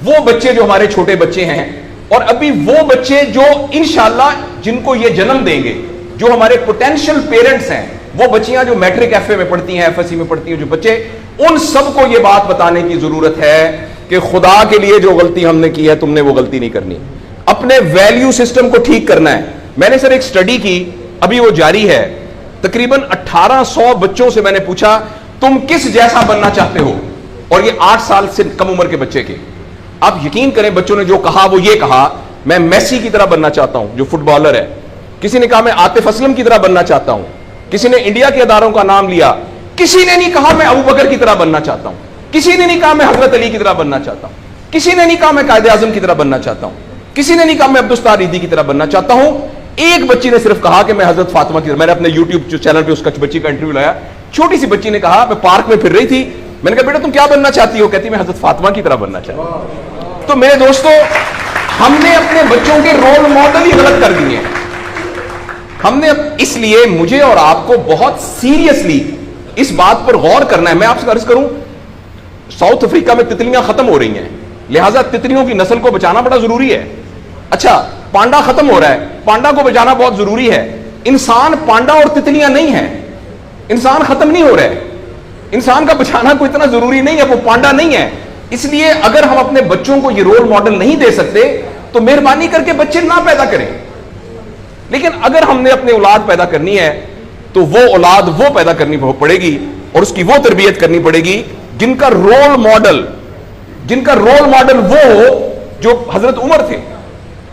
वो बच्चे जो हमारे छोटे बच्चे हैं, और अभी वो बच्चे जो इंशाल्लाह जिनको ये जन्म देंगे, जो हमारे पोटेंशियल पेरेंट्स हैं, वो बच्चियां जो मैट्रिक एफए में पढ़ती हैं, एफएससी में पढ़ती हैं, जो बच्चे, उन सबको ये बात बताने की जरूरत है कि खुदा के लिए जो गलती हमने की है, तुमने वो गलती नहीं करनी। अपने वैल्यू सिस्टम को ठीक करना है। मैंने सर एक स्टडी की, अभी वो जारी है, तकरीबन 1800 बच्चों से मैंने पूछा तुम किस जैसा बनना चाहते हो, और ये 8 साल से कम उम्र के बच्चे के। आप यकीन करें बच्चों ने जो कहा वो ये कहा, मैं मेसी की तरह बनना चाहता हूं जो फुटबॉलर है। किसी ने कहा मैं आतिफ असलम की तरह बनना चाहता हूं। किसी ने इंडिया के अदारों का नाम लिया। किसी ने नहीं कहा मैं अबू बकर की तरह बनना चाहता हूं। किसी ने नहीं कहा मैं हजरत अली की तरह बनना चाहता हूं। किसी ने नहीं कहा मैं कायदे आजम की तरह बनना चाहता हूं। किसी ने नहीं कहा मैं अब्दुस्तार ईदी की तरह बनना चाहता हूं। एक बच्ची ने सिर्फ कहा कि मैं हजरत फातिमा की तरह। मैंने अपने यूट्यूब चैनल पर उसका बच्ची का इंटरव्यू लाया। छोटी सी बच्ची ने कहा, मैं पार्क में फिर रही थी, मैंने कहा बेटा तुम क्या बनना चाहती हो? कहती मैं हजरत फातिमा की तरह बनना चाहती हूं। तो मेरे दोस्तों, हमने अपने बच्चों के रोल मॉडल ही गलत कर दिए हैं। हमने, इसलिए मुझे और आपको बहुत सीरियसली इस बात पर गौर करना है। मैं आपसे अर्ज करूं, साउथ अफ्रीका में तितलियां खत्म हो रही हैं, लिहाजा तितलियों की नस्ल को बचाना बड़ा जरूरी है। अच्छा, पांडा खत्म हो रहा है, पांडा को बचाना बहुत जरूरी है। इंसान पांडा और तितलियां नहीं है। इंसान खत्म नहीं हो रहा है, इंसान का बचाना कोई इतना जरूरी नहीं है, वो पांडा नहीं है। इसलिए अगर हम अपने बच्चों को ये रोल मॉडल नहीं दे सकते तो मेहरबानी करके बच्चे ना पैदा करें। लेकिन अगर हमने अपनी औलाद पैदा करनी है तो वो औलाद वो पैदा करनी पड़ेगी और उसकी वो तरबियत करनी पड़ेगी जिनका रोल मॉडल वो हो जो हजरत उमर थे,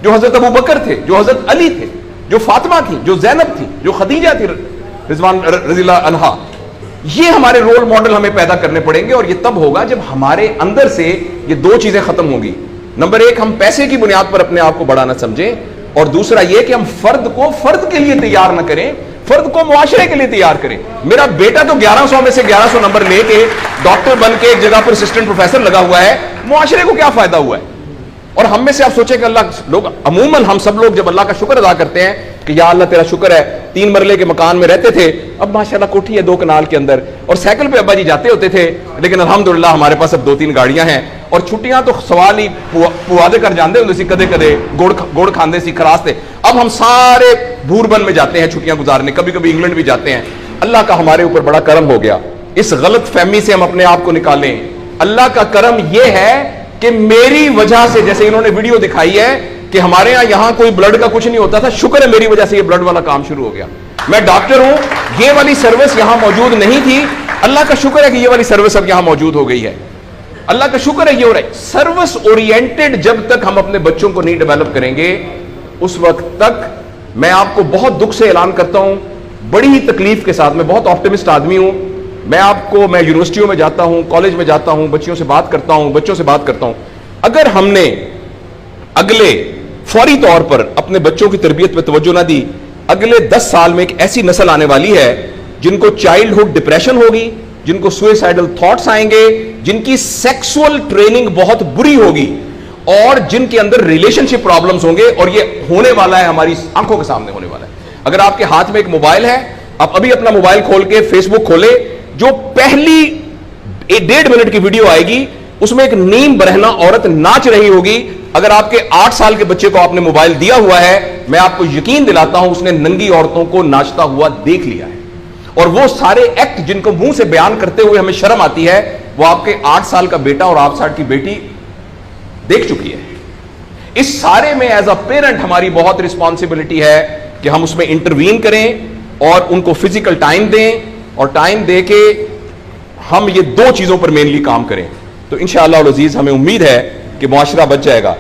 जो हजरत अबू बकर थे, जो हजरत अली थे, जो फातिमा थी, जो जैनब थी, जो खदीजा थी रिजवान रज़ियल्लाहु अन्हा। ये हमारे रोल मॉडल हमें पैदा करने पड़ेंगे और ये तब होगा जब हमारे अंदर से ये दो चीजें खत्म होगी। नंबर एक, हम पैसे की बुनियाद पर अपने आप को बड़ा ना समझें, और दूसरा ये कि हम फर्द को फर्द के लिए तैयार ना करें, फर्द को मुआशरे के लिए तैयार करें। मेरा बेटा तो 1100 में से 1100 नंबर लेके डॉक्टर बन के एक जगह पर असिस्टेंट प्रोफेसर लगा हुआ है, मुआशरे को क्या फायदा हुआ है? और हम में से आप सोचें कि अल्लाह, लोग अमूमन हम सब लोग जब अल्लाह का शुक्र अदा करते हैं कि या अल्लाह तेरा शुक्र है, 3 मरले के मकान में रहते थे, अब माशाल्लाह कोठी है 2 कनाल के अंदर, और साइकिल पे अब्बा जी जाते होते थे, लेकिन अल्हम्दुलिल्लाह हमारे पास अब 2-3 गाड़ियां हैं, और छुट्टियां तो सवाल ही पुआदे कर जाते होंगे सी, कदे कदे गुड़ खांदे सी, खरासते। अब हम सारे भूरबन में जाते हैं छुट्टियां गुजारने, कभी कभी इंग्लैंड भी जाते हैं। अल्लाह का हमारे ऊपर बड़ा करम हो गया। इस गलत फहमी से हम अपने आप को निकालें। अल्लाह का करम यह है कि मेरी वजह से, जैसे इन्होंने वीडियो दिखाई है कि हमारे यहां कोई ब्लड का कुछ नहीं होता था, शुक्र है मेरी वजह से ये ब्लड वाला काम शुरू हो गया। मैं डॉक्टर हूं, ये वाली सर्विस यहां मौजूद नहीं थी, अल्लाह का शुक्र है कि ये वाली सर्विस अब यहां मौजूद हो गई है। अल्लाह का शुक्र है ये हो रहा है। सर्विस ओरिएंटेड जब तक हम अपने बच्चों को नहीं डेवलप करेंगे, उस वक्त तक मैं आपको बहुत दुख से ऐलान करता हूं, बड़ी ही तकलीफ के साथ, मैं बहुत ऑप्टिमिस्ट आदमी हूं, मैं यूनिवर्सिटियों में जाता हूं, कॉलेज में जाता हूं, बच्चों से बात करता हूं, अगर हमने अगले फौरी तौर पर अपने बच्चों की तरबियत पर तवज्जो ना दी, अगले 10 साल में एक ऐसी नस्ल आने वाली है जिनको चाइल्डहुड डिप्रेशन होगी, जिनको सुइसाइडल थॉट्स आएंगे, जिनकी सेक्सुअल ट्रेनिंग बहुत बुरी होगी, और जिनके अंदर रिलेशनशिप प्रॉब्लम्स होंगे, और ये होने वाला है, हमारी आंखों के सामने होने वाला है। अगर आपके हाथ में एक मोबाइल है, आप अभी अपना मोबाइल खोल के फेसबुक खोले, जो पहली 1.5 मिनट की वीडियो आएगी उसमें एक नीम बरहना औरत नाच रही होगी। अगर आपके 8 साल के बच्चे को आपने मोबाइल दिया हुआ है, मैं आपको यकीन दिलाता हूं उसने नंगी औरतों को नाचता हुआ देख लिया है, और वो सारे एक्ट जिनको मुंह से बयान करते हुए हमें शर्म आती है, वो आपके 8 साल का बेटा और 8 साल की बेटी देख चुकी है। इस सारे में एज अ पेरेंट हमारी बहुत रिस्पॉन्सिबिलिटी है कि हम उसमें इंटरवीन करें और उनको फिजिकल टाइम दें, और टाइम दे के हम ये 2 चीजों पर मेनली काम करें। तो इंशाअल्लाह अज़ीज हमें उम्मीद है कि मुआशरा बच जाएगा।